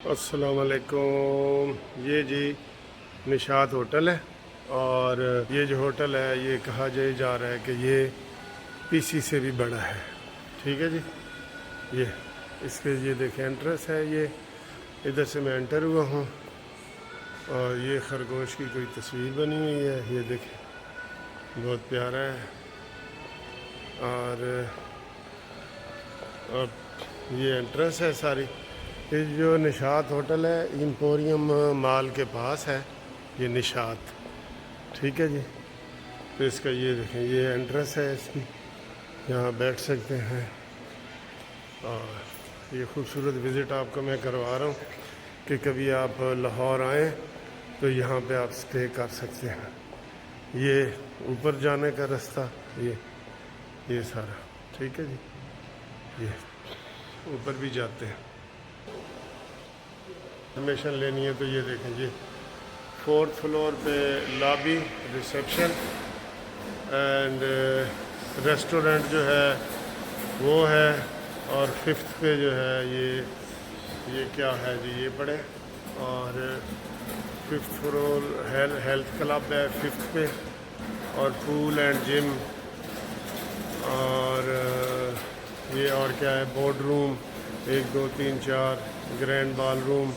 अस्सलाम वालेकुम। ये जी निशात होटल है और ये जो होटल है ये कहा जा रहा है कि ये पीसी से भी बड़ा है। ठीक है जी। ये इसके ये देखें एंट्रेंस है। ये इधर से मैं एंटर हुआ हूँ और ये खरगोश की कोई तस्वीर बनी हुई है। ये देखें बहुत प्यारा है। और ये एंट्रेंस है सारी। ये जो निशात होटल है एम्पोरियम मॉल के पास है ये निशात। ठीक है जी। तो इसका ये देखें ये एंट्रेंस है इसकी, यहाँ बैठ सकते हैं। और ये खूबसूरत विज़िट आपको मैं करवा रहा हूँ कि कभी आप लाहौर आएँ तो यहाँ पे आप स्टे कर सकते हैं। ये ऊपर जाने का रास्ता ये सारा। ठीक है जी। ये ऊपर भी जाते हैं। इन्फॉर्मेशन लेनी है तो ये देखें जी 4th फ्लोर पे लॉबी रिसेप्शन एंड रेस्टोरेंट जो है वो है। और 5th पे जो है ये क्या है जी ये पड़े। और 5th फ्लोर हेल्थ क्लब है 5th पे। और पूल एंड जिम और ये और क्या है board room 1 2 3 4 grand ball room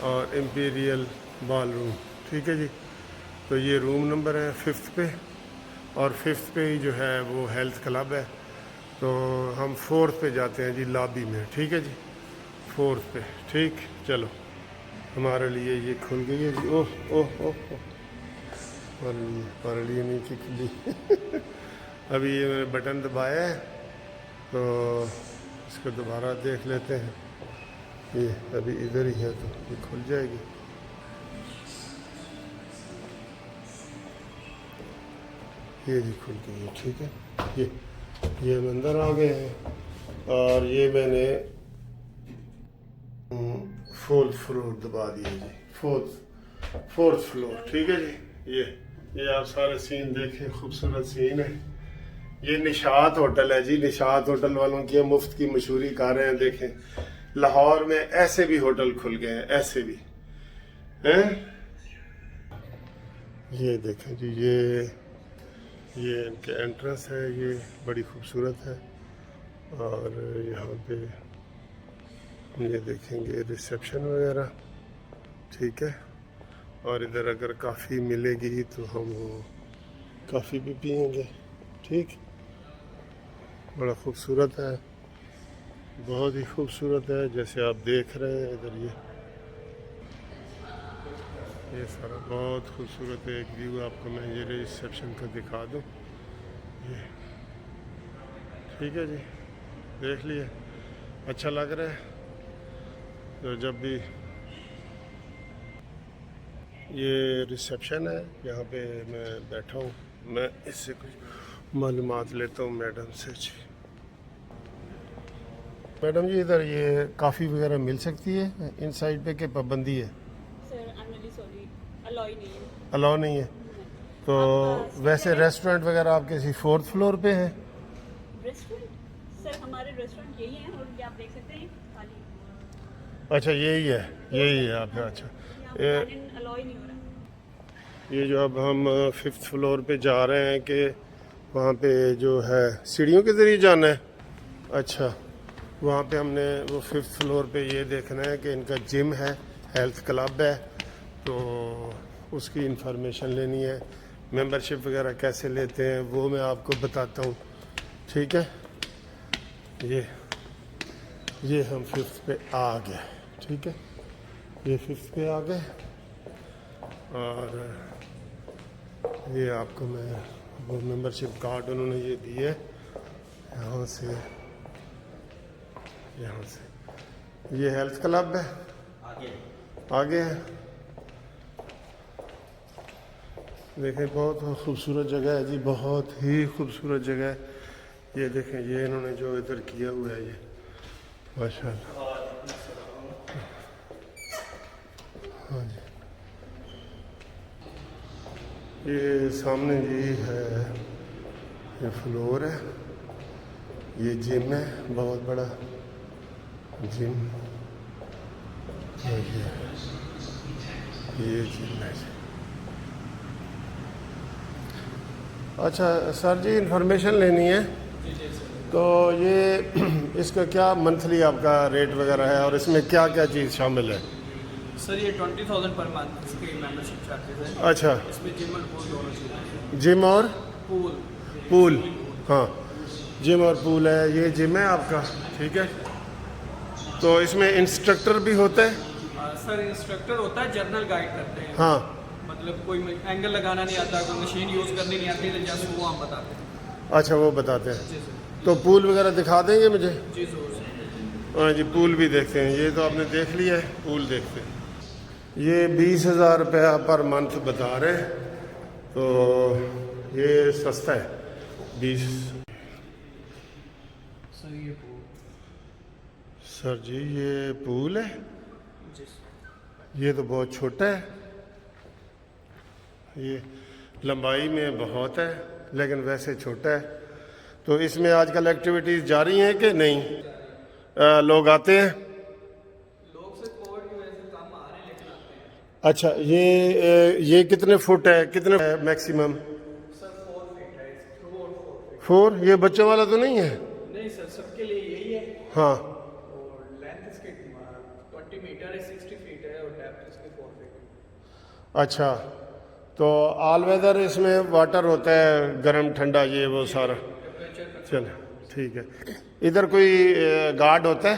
और इम्पीरियल बॉल रूम। ठीक है जी। तो ये रूम नंबर है 5th पे और 5th पे ही जो है वो हेल्थ क्लब है। तो हम 4th पे जाते हैं जी लॉबी में। ठीक है जी 4th पे। ठीक चलो हमारे लिए ये खुल गई है जी। ओह ओह ओह हमारे लिए नीचे खुली अभी ये मैंने बटन दबाया है तो इसको दोबारा देख लेते हैं। ये अभी इधर ही है तो ये खुल जाएगी। ये जी खुल गई है। ठीक है। ये हम अंदर आ गए हैं और ये मैंने 4th फ्लोर दबा दिया जी। 4th floor. ठीक है जी। ये आप सारे सीन देखें खूबसूरत सीन है। ये निशात होटल है जी। निशात होटल वालों की मुफ्त की मशहूरी कर रहे हैं। देखें लाहौर में ऐसे भी होटल खुल गए हैं ऐसे भी हैं। ये देखें जी ये इनके एंट्रेंस है। ये बड़ी खूबसूरत है। और यहाँ पे ये देखेंगे रिसेप्शन वगैरह। ठीक है। और इधर अगर काफ़ी मिलेगी तो हम काफ़ी भी पियेंगे। ठीक बड़ा खूबसूरत है बहुत ही खूबसूरत है जैसे आप देख रहे हैं इधर ये सारा बहुत खूबसूरत है। एक व्यू आपको मैं ये रिसेप्शन का दिखा दूँ। ये ठीक है जी देख लिए अच्छा लग रहा है। तो जब भी ये रिसेप्शन है यहाँ पे मैं बैठा हूँ मैं इससे कुछ मालूमात लेता हूँ मैडम से। जी मैडम जी इधर ये काफ़ी वगैरह मिल सकती है इन साइड पे कि पाबंदी है? अलाउ नहीं है। तो वैसे रेस्टोरेंट वगैरह आपके किसी 4th फ्लोर पे है? सर हमारे रेस्टोरेंट यही है और ये आप देख सकते हैं खाली। अच्छा यही है आप। अच्छा अलाउ ही नहीं हो रहा। ये जो अब हम 5th फ्लोर पे जा रहे हैं कि वहाँ पे जो है सीढ़ियों के ज़रिए जाना है। अच्छा वहाँ पे हमने वो 5th फ्लोर पे ये देखना है कि इनका जिम है हेल्थ क्लब है तो उसकी इंफॉर्मेशन लेनी है। मेंबरशिप वगैरह कैसे लेते हैं वो मैं आपको बताता हूँ। ठीक है। ये हम 5th पे आ गए। ठीक है ये 5th पे आ गए और ये आपको मैं वो मेंबरशिप कार्ड उन्होंने ये दिए यहाँ से ये हेल्थ क्लब है आगे है। देखें बहुत खूबसूरत जगह है जी बहुत ही खूबसूरत जगह है। ये देखें ये इन्होंने जो इधर किया हुआ है ये माशाल्लाह। हाँ जी ये सामने जी है ये फ्लोर है। ये जिम है बहुत बड़ा जिम। ये जिम है। अच्छा सर जी, इंफॉर्मेशन लेनी है, तो ये इसका क्या मंथली आपका रेट वगैरह है और इसमें क्या क्या चीज़ शामिल है? सर ये 20,000 पर मंथ इसके मेंबरशिप चार्जेस है। अच्छा, इसमें जिम और पूल दोनों चीज़ें। जिम और पूल पूल, हाँ जिम और पूल है। ये जिम है आपका, ठीक है। तो इसमें इंस्ट्रक्टर भी होता है? सर इंस्ट्रक्टर होता है, जर्नल गाइड करते हैं। हाँ, मतलब कोई एंगल लगाना नहीं आता, कोई मशीन यूज़ करनी नहीं आती, तो जस्ट वो हम बताते हैं। अच्छा वो बताते हैं। जी सर। तो पूल वगैरह दिखा देंगे मुझे? जी जरूर सर। हाँ जी, पूल भी देखते हैं। ये तो आपने देख लिया है, पूल देखते हैं। ये 20,000 रुपया पर मंथ बता रहे हैं, तो ये सस्ता है 20। सर ये पूल। सर जी ये पूल है? जी सर। ये तो बहुत छोटा है, ये लंबाई में बहुत है लेकिन वैसे छोटा है। तो इसमें आजकल एक्टिविटीज़ जारी हैं कि नहीं? लोग आते हैं? लोग से कोविड की वजह से कम आ रहे हैं, लेकिन आते हैं। अच्छा, ये कितने फुट है, कितने मैक्सिमम? सर 4 फीट है, थ्रू और 4 फीट। 4? ये बच्चों वाला तो नहीं है? नहीं सर, सबके लिए यही है। हाँ। और लेंथ इसकी 20 मीटर है, 60 फीट है, और डेप्थ इसकी 4 फीट। अच्छा, तो ऑल वेदर इसमें वाटर होता है, गर्म ठंडा ये वो सारा? चल ठीक है। इधर कोई गार्ड होता है?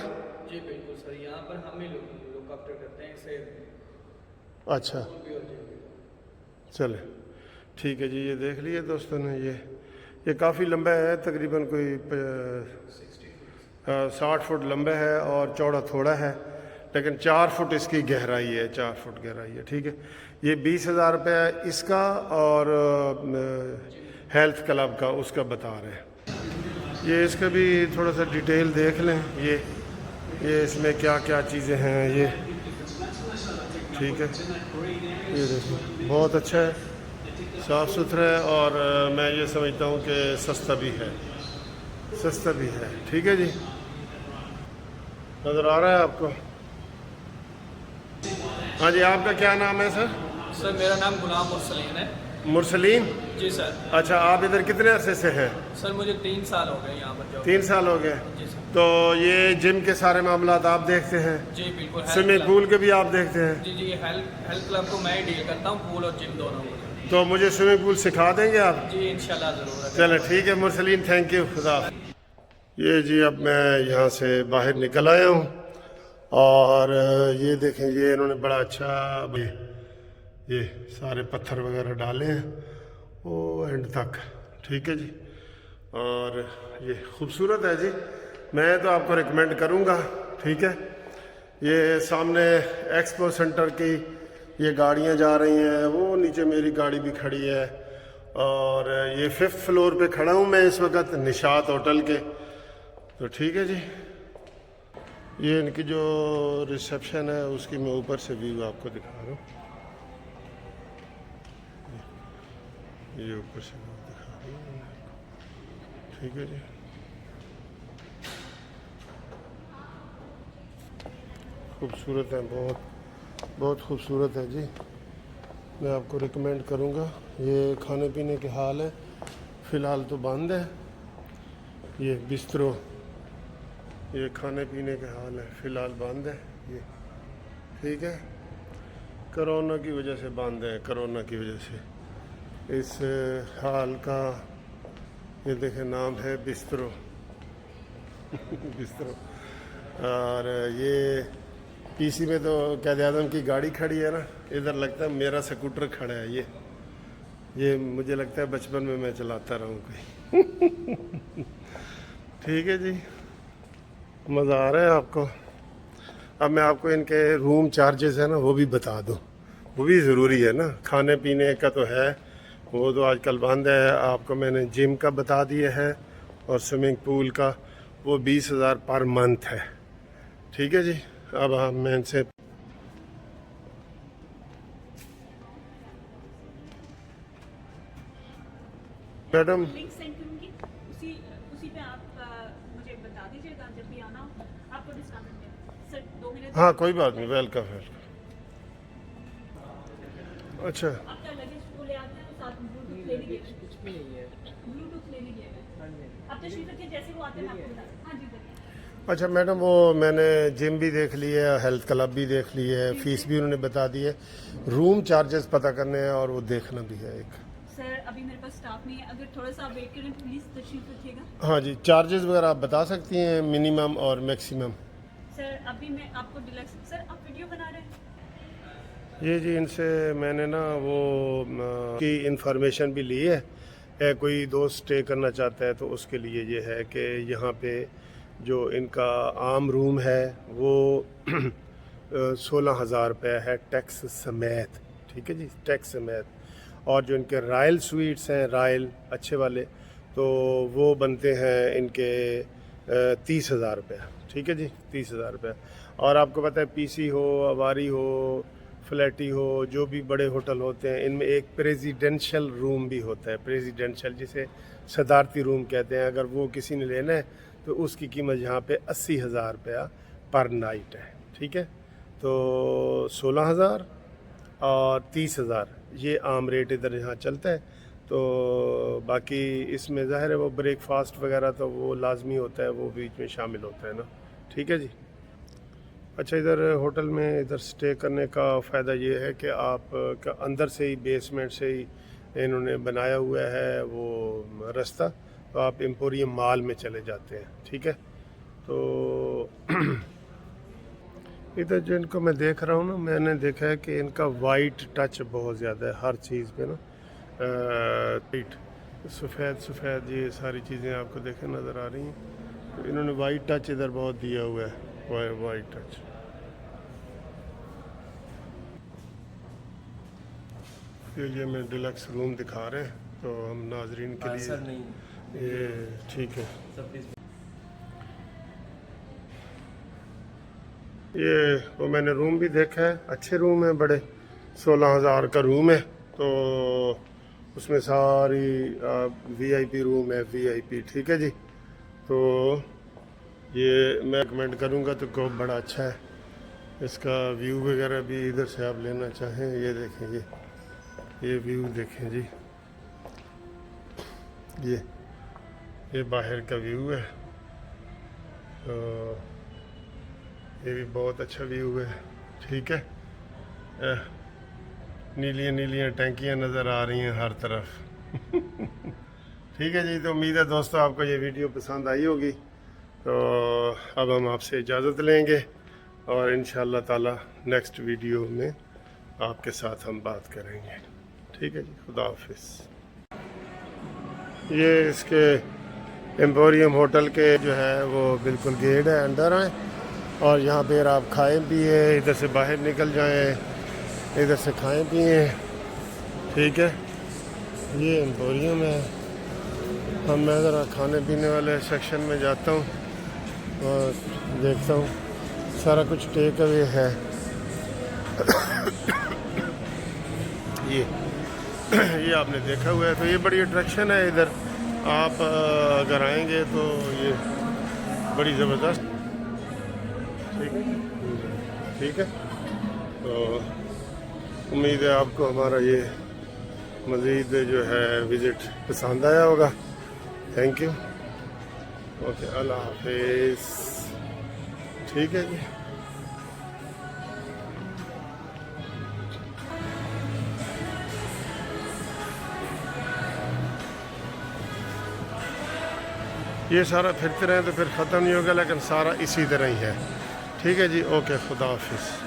जी बिल्कुल सर, यहाँ पर हम ही लुक आफ्टर करते हैं इसे। अच्छा चले ठीक है जी। ये देख लिए दोस्तों ने, ये काफ़ी लंबा है, तकरीबन कोई 60 फुट लंबा है और चौड़ा थोड़ा है, लेकिन 4 फुट इसकी गहराई है, 4 फुट गहराई है, ठीक है। ये 20,000 रुपया इसका और हेल्थ क्लब का उसका बता रहे हैं। ये इसका भी थोड़ा सा डिटेल देख लें, ये इसमें क्या क्या चीज़ें हैं, ये ठीक है। ये देखो बहुत अच्छा है, साफ़ सुथरा है, और मैं ये समझता हूँ कि सस्ता भी है, सस्ता भी है, ठीक है जी। नज़र आ रहा है आपको? हाँ जी, आपका क्या नाम है सर? सर मेरा नाम गुलाम मुरसलीन है। मुरसलीन? जी सर। अच्छा, आप इधर कितने अरसे से हैं? सर मुझे 3 साल हो गए यहाँ पर जॉब। 3 साल हो गए। जी सर। तो ये जिम के सारे मामलात आप देखते हैं? जी बिल्कुल। स्विमिंग पूल के भी आप देखते हैं? जी जी, हेल्थ क्लब को मैं ही डील करता हूँ, पूल और जिम दोनों को। तो मुझे स्विमिंग पूल सिखा देंगे आप? जी इंशाल्लाह ज़रूर। चलें ठीक है मुरसलीन, थैंक यू, खुदा। ये जी अब मैं यहाँ से बाहर निकल आया हूँ, और ये देखें, ये इन्होंने बड़ा अच्छा ये सारे पत्थर वगैरह डाले हैं वो एंड तक, ठीक है जी। और ये खूबसूरत है जी, मैं तो आपको रिकमेंड करूँगा, ठीक है। ये सामने एक्सपो सेंटर की ये गाड़ियाँ जा रही हैं, वो नीचे मेरी गाड़ी भी खड़ी है, और ये 5th फ्लोर पे खड़ा हूँ मैं इस वक्त, निशात होटल के। तो ठीक है जी, ये इनकी जो रिसेप्शन है उसकी मैं ऊपर से व्यू आपको दिखा रहा हूँ। ये ऊपर से व्यू दिखा रहा हूँ, ठीक है जी। खूबसूरत है, बहुत बहुत खूबसूरत है जी, मैं आपको रिकमेंड करूँगा। ये खाने पीने के हाल है, फ़िलहाल तो बंद है। ये बिस्तरों, ये खाने पीने के हाल है, फ़िलहाल बंद है ये, ठीक है। कोरोना की वजह से बंद है, कोरोना की वजह से। इस हाल का ये देखें नाम है बिस्तरों बिस्तरों। और ये पीसी में तो क़ायद आज़म की गाड़ी खड़ी है ना, इधर लगता है मेरा स्कूटर खड़ा है। ये मुझे लगता है बचपन में मैं चलाता रहूँ कोई ठीक है जी, मज़ा आ रहा है आपको? अब मैं आपको इनके रूम चार्जेस है ना वो भी बता दूँ, वो भी ज़रूरी है ना। खाने पीने का तो है, वो तो आजकल बंद है। आपको मैंने जिम का बता दिया है, और स्विमिंग पूल का वो 20,000 पर मंथ है, ठीक है जी। अब मैं इनसे मैडम लिंक सेंड करूँगी, उसी पे आप मुझे बता दीजिएगा, जब भी आना हो आपको डिस्काउंट मिलेगा। सर 2 मिनट हाँ कोई बात नहीं, वेलकम वेलकम। अच्छा आपका लगेज को ले आते हैं तो साथ में ब्लूटूथ लेने के कुछ भी नहीं है। ब्लूटूथ लेने के हाँ जी। अब तशरीफ रखिए, जैसे वो आते हैं मैं आपको बता। हाँ जी बताइए। अच्छा मैडम, वो मैंने जिम भी देख ली है, हेल्थ क्लब भी देख ली है, फीस भी उन्होंने बता दी है, रूम चार्जेस पता करने हैं और वो देखना भी है एक। सर अभी मेरे पास स्टाफ नहीं है, अगर थोड़ा सा आप वेट करें तो प्लीज़ तशरीफ रखिएगा। हाँ जी, चार्जेस वगैरह आप बता सकती हैं, मिनिमम और मैक्सिमम। सर अभी मैं आपको डिलक्स, सर आप वीडियो बना रहे हैं? ये जी इनसे मैंने ना वो की इंफॉर्मेशन भी ली है। कोई दोस्त स्टे करना चाहता है तो उसके लिए ये है कि यहाँ पे जो इनका आम रूम है वो 16,000 रुपये है टैक्स समेत, ठीक है जी, टैक्स समेत। और जो इनके रॉयल स्वीट्स हैं, रॉयल अच्छे वाले, तो वो बनते हैं इनके 30,000 रुपये, ठीक है जी, 30,000 रुपये। और आपको पता है पीसी हो, अवारी हो, फ्लैटी हो, जो भी बड़े होटल होते हैं इनमें एक प्रेसिडेंशियल रूम भी होता है, प्रेसिडेंशियल जिसे सदारती रूम कहते हैं। अगर वो किसी ने लेना है तो उसकी कीमत यहाँ पे 80,000 रुपया पर नाइट है, ठीक है। तो 16,000 और 30,000 ये आम रेट इधर यहाँ चलता है। तो बाकी इसमें ज़ाहिर है वो ब्रेकफास्ट वगैरह तो वो लाजमी होता है, वो बीच में शामिल होता है ना, ठीक है जी। अच्छा इधर होटल में इधर स्टे करने का फ़ायदा ये है कि आप का अंदर से ही बेसमेंट से ही इन्होंने बनाया हुआ है वो रास्ता, तो आप एम्पोरियम मॉल में चले जाते हैं, ठीक है। तो इधर जो इनको मैं देख रहा हूँ ना, मैंने देखा है कि इनका वाइट टच बहुत ज़्यादा है हर चीज़ पे ना, सफ़ेद सफ़ेद ये सारी चीज़ें आपको देखें नज़र आ रही हैं। तो इन्होंने वाइट टच इधर बहुत दिया हुआ है, वाइट टच। ये मैं डिलक्स रूम दिखा रहे हैं तो हम नाजरीन के लिए, सर नहीं ये ठीक है। Sir please. ये वो मैंने रूम भी देखा है, अच्छे रूम है बड़े, 16,000 का रूम है। तो उसमें सारी वीआईपी रूम है, वीआईपी, ठीक है जी। तो ये मैं रिकमेंड करूँगा तो को बड़ा अच्छा है। इसका व्यू वगैरह भी इधर से आप लेना चाहें, ये देखें, ये व्यू देखें जी, ये बाहर का व्यू है। तो ये भी बहुत अच्छा व्यू है, ठीक है। नीलियाँ नीलियाँ टैंकियाँ नज़र आ रही हैं हर तरफ। ठीक है जी, तो उम्मीद है दोस्तों आपको ये वीडियो पसंद आई होगी। तो अब हम आपसे इजाज़त लेंगे और इंशाअल्लाह ताला नेक्स्ट वीडियो में आपके साथ हम बात करेंगे, ठीक है जी। खुदा हाफिज़। ये इसके एम्पोरियम होटल के जो है वो बिल्कुल गेट है, अंदर आए और यहाँ पर आप खाएँ पिए, इधर से बाहर निकल जाएँ, इधर से खाएँ पिए, ठीक है। ये एम्पोरियम है। अब मैं ज़रा खाने पीने वाले सेक्शन में जाता हूँ और देखता हूँ, सारा कुछ टेक अवे है। ये आपने देखा हुआ है, तो ये बड़ी अट्रैक्शन है इधर। आप अगर आएंगे तो ये बड़ी ज़बरदस्त, ठीक है। तो उम्मीद है आपको हमारा ये मज़ीद जो है विज़िट पसंद आया होगा। थैंक यू, ओके, अल्लाह हाफिज़, ठीक है जी। ये सारा फिरते रहें तो फिर ख़त्म नहीं होगा, लेकिन सारा इसी तरह ही है, ठीक है जी। ओके, खुदा हाफिज़।